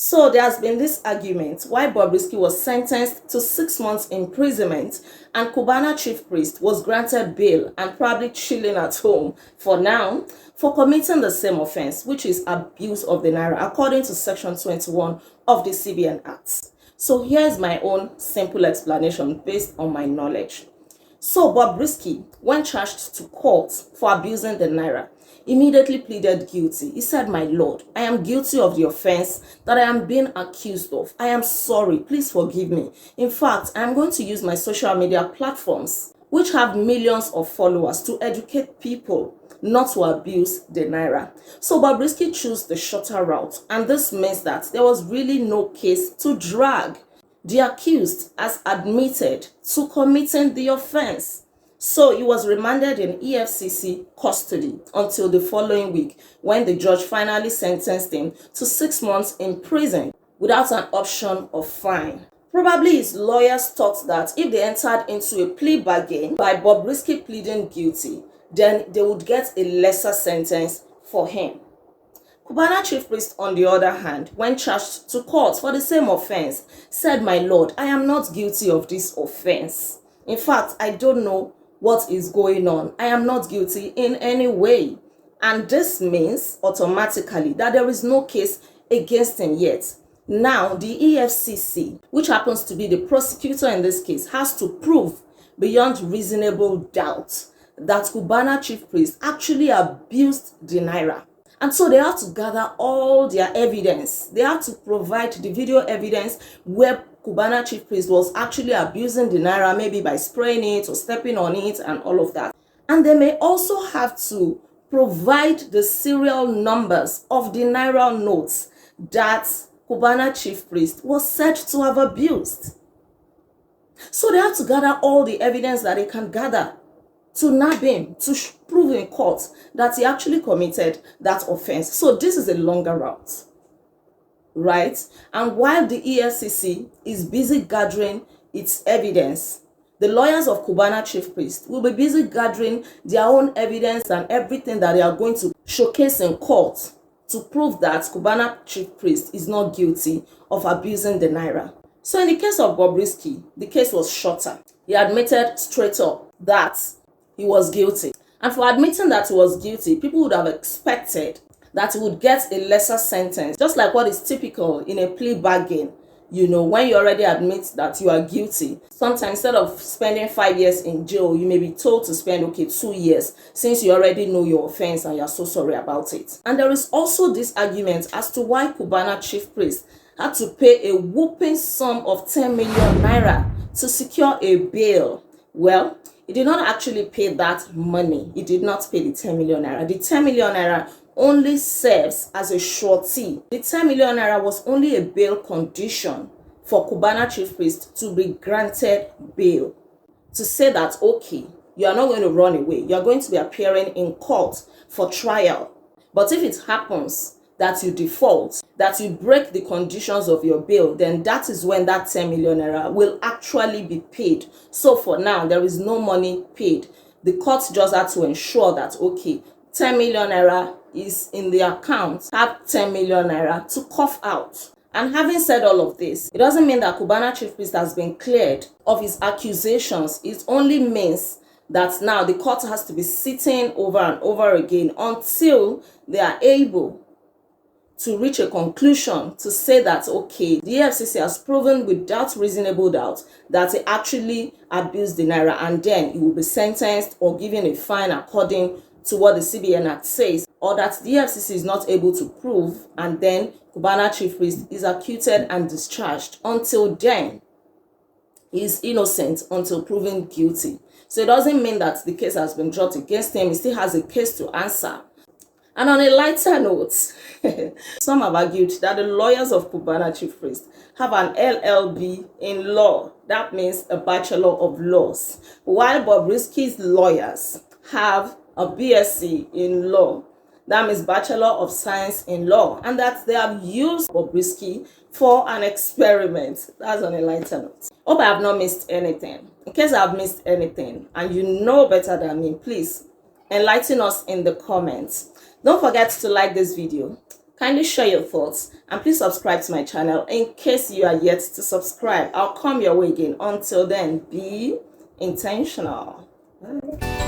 So there has been this argument why Bobrisky was sentenced to 6 months imprisonment and Cubana Chief Priest was granted bail and probably chilling at home for now for committing the same offense, which is abuse of the naira, according to Section 21 of the CBN Act. So here's my own simple explanation based on my knowledge. So Bobrisky, when charged to court for abusing the naira, immediately pleaded guilty. He said, "My Lord, I am guilty of the offense that I am being accused of. I am sorry. Please forgive me. In fact, I am going to use my social media platforms, which have millions of followers, to educate people not to abuse the naira." So Bobrisky chose the shorter route, and this means that there was really no case to drag. The accused has admitted to committing the offense. So he was remanded in Efcc custody until the following week, when the judge finally sentenced him to 6 months in prison without an option of fine. Probably his lawyers thought that if they entered into a plea bargain by Bobrisky pleading guilty, then they would get a lesser sentence for him. Cubana Chief Priest, on the other hand, when charged to court for the same offense, said, "My Lord, I am not guilty of this offense. In fact, I don't know what is going on. I am not guilty in any way." And this means automatically that there is no case against him yet. Now, the Efcc, which happens to be the prosecutor in this case, has to prove beyond reasonable doubt that Cubana Chief Priest actually abused the naira. And so they have to gather all their evidence. They have to provide the video evidence where Cubana Chief Priest was actually abusing the naira, maybe by spraying it or stepping on it and all of that. And they may also have to provide the serial numbers of the naira notes that Cubana Chief Priest was said to have abused. So they have to gather all the evidence that they can gather to nab him, to prove in court that he actually committed that offense. So this is a longer route, right? And while the Efcc is busy gathering its evidence, the lawyers of Cubana Chief Priest will be busy gathering their own evidence and everything that they are going to showcase in court to prove that Cubana Chief Priest is not guilty of abusing the naira. So in the case of Bobrisky, the case was shorter. He admitted straight up that he was guilty. And for admitting that he was guilty, people would have expected that he would get a lesser sentence, just like what is typical in a plea bargain. You know, when you already admit that you are guilty, sometimes instead of spending 5 years in jail, you may be told to spend, 2 years, since you already know your offense and you're so sorry about it. And there is also this argument as to why Cubana Chief Priest had to pay a whopping sum of 10 million naira to secure a bail. Well, he did not actually pay that money. He did not pay the 10 million naira. The 10 million naira only serves as a surety. The 10 million naira was only a bail condition for Cubana Chief Priest to be granted bail. To say that, okay, you are not going to run away. You are going to be appearing in court for trial. But if it happens that you default, that you break the conditions of your bail, then that is when that 10 million naira will actually be paid. So for now, there is no money paid. The court just had to ensure that, okay, 10 million naira is in the account, have 10 million naira to cough out. And having said all of this, it doesn't mean that Cubana Chief Priest has been cleared of his accusations. It only means that now the court has to be sitting over and over again until they are able to reach a conclusion to say that, okay, the Efcc has proven without reasonable doubt that he actually abused the naira, and then he will be sentenced or given a fine according to what the CBN Act says, or that the Efcc is not able to prove, and then Cubana Chief Priest is acquitted and discharged. Until then, he is innocent until proven guilty. So it doesn't mean that the case has been dropped against him. He still has a case to answer. And on a lighter note, some have argued that the lawyers of Cubana Chief Priest have an LLB in law. That means a Bachelor of Laws. While Bobrisky's lawyers have a BSc in law. That means Bachelor of Science in Law. And that they have used Bobrisky for an experiment. That's on a lighter note. Hope I have not missed anything. In case I have missed anything and you know better than me, please enlighten us in the comments. Don't forget to like this video. Kindly share your thoughts and please subscribe to my channel in case you are yet to subscribe. I'll come your way again. Until then, be intentional. Bye.